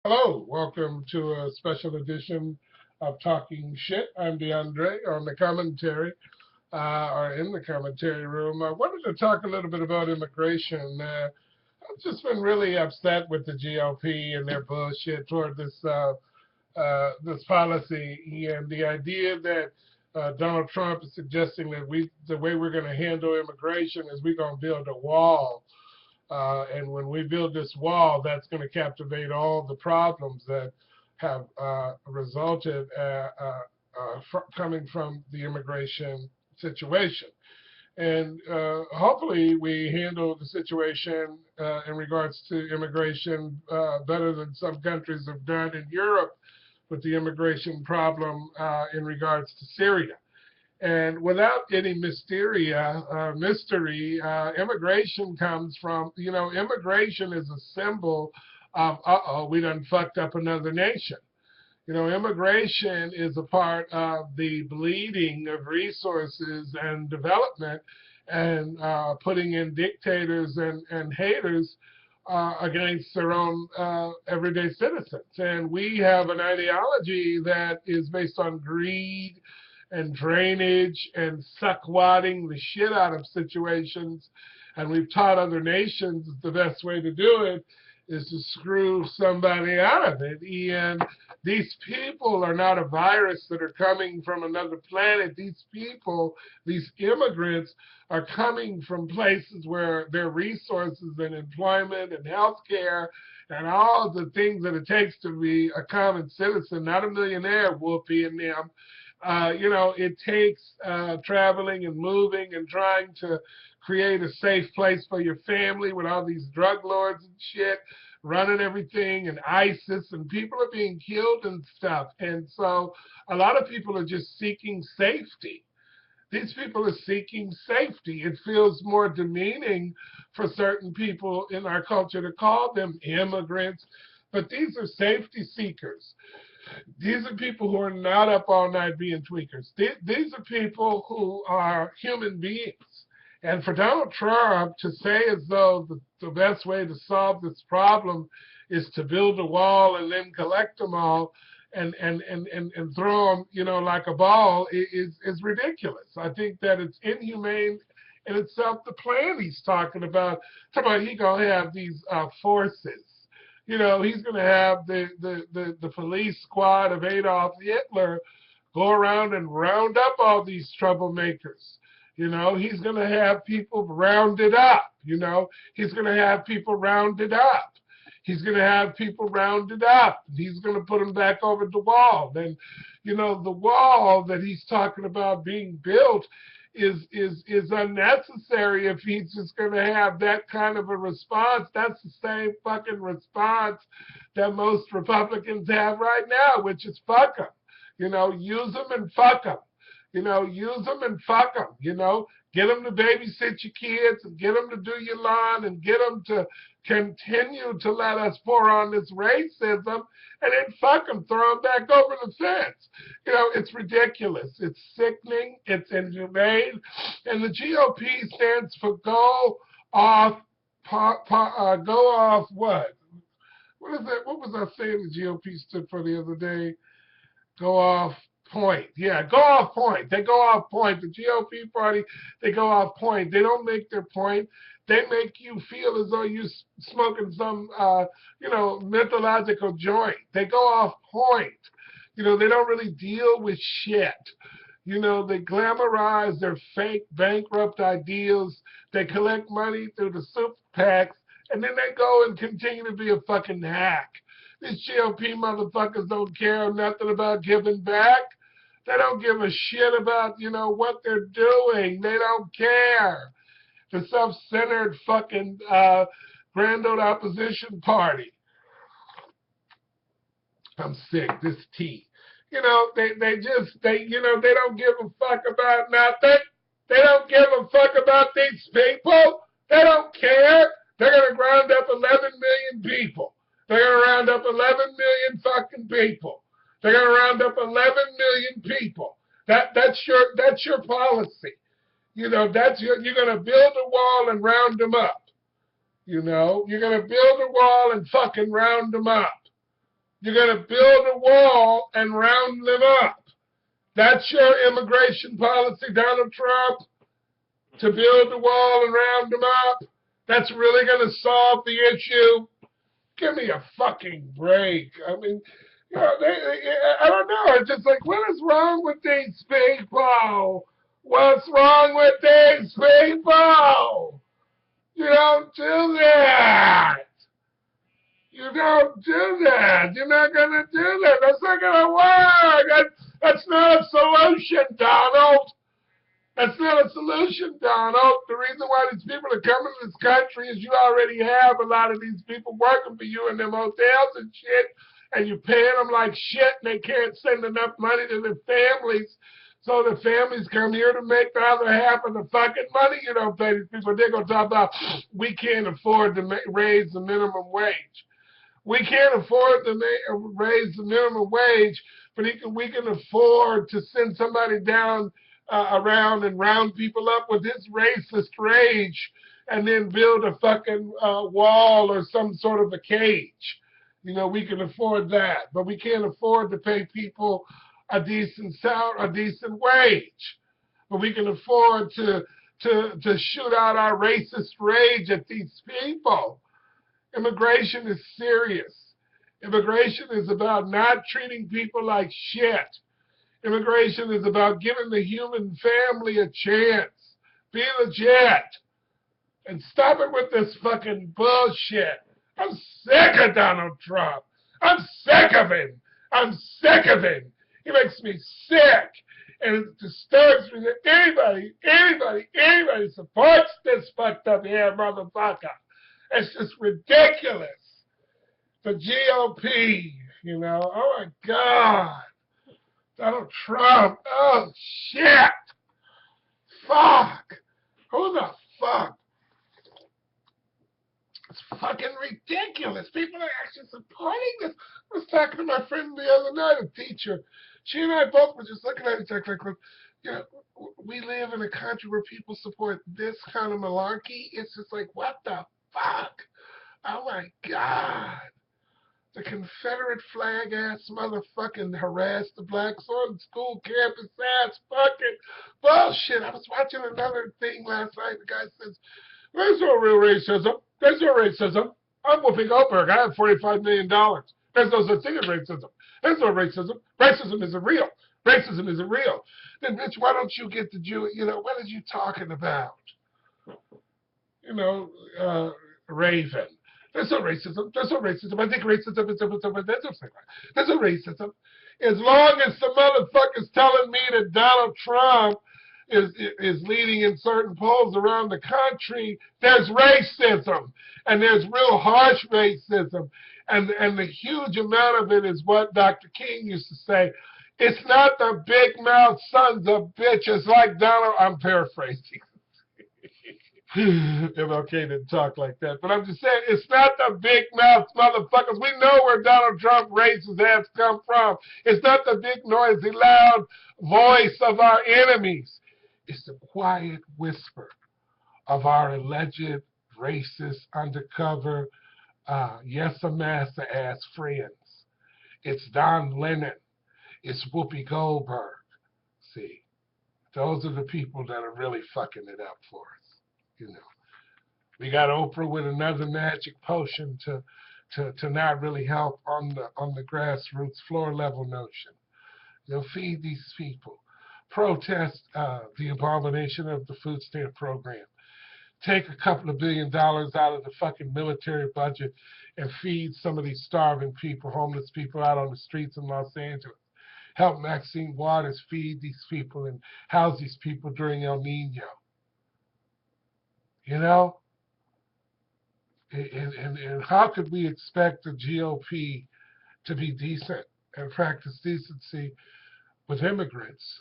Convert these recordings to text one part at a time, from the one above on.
Hello, welcome to a special edition of Talking Shit. I'm DeAndre on the commentary, or in the commentary room. I wanted to talk a little bit about immigration. I've just been really upset with the GOP and their bullshit toward this policy and the idea that Donald Trump is suggesting that the way we're going to handle immigration is we're going to build a wall. And when we build this wall, that's going to captivate all the problems that have resulted coming from the immigration situation. And hopefully we handle the situation in regards to immigration better than some countries have done in Europe with the immigration problem in regards to Syria. And without any mystery, immigration comes from, immigration is a symbol of, we done fucked up another nation. Immigration is a part of the bleeding of resources and development and putting in dictators and haters against their own everyday citizens. And we have an ideology that is based on greed and drainage and suckwadding the shit out of situations. And we've taught other nations the best way to do it is to screw somebody out of it. And these people are not a virus that are coming from another planet. These people, these immigrants, are coming from places where their resources and employment and healthcare and all the things that it takes to be a common citizen, not a millionaire, whoopee and them. It takes traveling and moving and trying to create a safe place for your family with all these drug lords and shit running everything and ISIS, and people are being killed and stuff. And so a lot of people are just seeking safety. These people are seeking safety. It feels more demeaning for certain people in our culture to call them immigrants, but these are safety seekers. These are people who are not up all night being tweakers. These are people who are human beings. And for Donald Trump to say as though the best way to solve this problem is to build a wall and then collect them all and throw them, like a ball is ridiculous. I think that it's inhumane in itself. The plan he's talking about he's going to have these forces. He's going to have the police squad of Adolf Hitler go around and round up all these troublemakers. He's going to have people rounded up. He's going to have people rounded up. He's going to have people rounded up. He's going to put them back over the wall. Then, the wall that he's talking about being built is unnecessary if he's just going to have that kind of a response. That's the same fucking response that most Republicans have right now, which is fuck them. Use them and fuck them. Use them and fuck them. Get them to babysit your kids and get them to do your lawn and get them to continue to let us pour on this racism and then fuck them, throw them back over the fence. It's ridiculous. It's sickening. It's inhumane. And the GOP stands for go off what? What is that? What was I saying the GOP stood for the other day? Go off point. Yeah, go off point. They go off point. The GOP party, they go off point. They don't make their point. They make you feel as though you're smoking some, mythological joint. They go off point. They don't really deal with shit. They glamorize their fake bankrupt ideals. They collect money through the super PACs, and then they go and continue to be a fucking hack. These GOP motherfuckers don't care nothing about giving back. They don't give a shit about, what they're doing. They don't care. The self-centered fucking grand old opposition party. I'm sick. This tea. They don't give a fuck about nothing. They don't give a fuck about these people. They don't care. They're going to round up 11 million people. They're going to round up 11 million fucking people. They're going to round up 11 million people. That's your policy. You're going to build a wall and round them up. You're going to build a wall and fucking round them up. You're going to build a wall and round them up. That's your immigration policy, Donald Trump, to build the wall and round them up? That's really going to solve the issue? Give me a fucking break. I mean, you know, I don't know. It's just like, what is wrong with these people? What's wrong with these people? You don't do that. You don't do that. You're not going to do that. That's not going to work. That's not a solution, Donald. That's not a solution, Donald. The reason why these people are coming to this country is you already have a lot of these people working for you in them hotels and shit, and you're paying them like shit, and they can't send enough money to their families. So the families come here to make the other half of the fucking money you don't pay these people. They're going to talk about, we can't afford to raise the minimum wage. We can't afford to raise the minimum wage, but we can afford to send somebody down around and round people up with his racist rage and then build a fucking wall or some sort of a cage. You know, we can afford that, but we can't afford to pay people a decent salary, a decent wage. But we can afford to shoot out our racist rage at these people. Immigration is serious. Immigration is about not treating people like shit. Immigration is about giving the human family a chance. Be legit. And stop it with this fucking bullshit. I'm sick of Donald Trump. I'm sick of him. I'm sick of him. He makes me sick. And it disturbs me that anybody supports this fucked up hair motherfucker. It's just ridiculous. The GOP, you know, oh my God. Donald Trump, oh shit. Fuck. Who the fuck? It's fucking ridiculous. People are actually supporting this. I was talking to my friend the other night, a teacher. She and I both were just looking at each other like, you know, we live in a country where people support this kind of malarkey. It's just like, what the fuck? Oh my God. The Confederate flag ass motherfucking harassed the blacks on school campus ass fucking bullshit. I was watching another thing last night. The guy says, there's no real racism. There's no racism. I'm Whoopi Goldberg. I have $45 million. There's no such thing as racism. There's no racism. Racism isn't real. Racism isn't real. Then, bitch, why don't you get the Jew? You know, what are you talking about? You know, Raven. There's no racism. There's no racism. I think racism is there's no racism. As long as the motherfucker's telling me that Donald Trump is leading in certain polls around the country, there's racism. And there's real harsh racism. And the huge amount of it is what Dr. King used to say. It's not the big mouth sons of bitches like Donald. I'm paraphrasing. MLK didn't talk like that. But I'm just saying, it's not the big mouth motherfuckers. We know where Donald Trump racist ass come from. It's not the big, noisy, loud voice of our enemies. It's the quiet whisper of our alleged racist, undercover, yes-a-massa ass friends. It's Don Lennon. It's Whoopi Goldberg. See, those are the people that are really fucking it up for us. You know, we got Oprah with another magic potion to not really help on the grassroots floor level notion. They'll feed these people, protest the abomination of the food stamp program, take a couple of $1 billion out of the fucking military budget and feed some of these starving people, homeless people out on the streets in Los Angeles. Help Maxine Waters feed these people and house these people during El Nino. You know? And how could we expect the GOP to be decent and practice decency with immigrants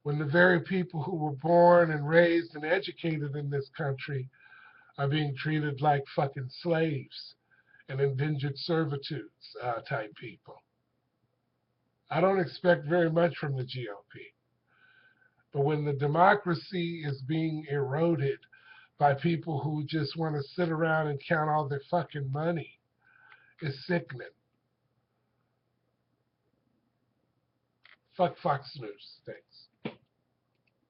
when the very people who were born and raised and educated in this country are being treated like fucking slaves and indentured servitude type people? I don't expect very much from the GOP. But when the democracy is being eroded by people who just want to sit around and count all their fucking money, it's sickening. Fuck Fox News. Thanks.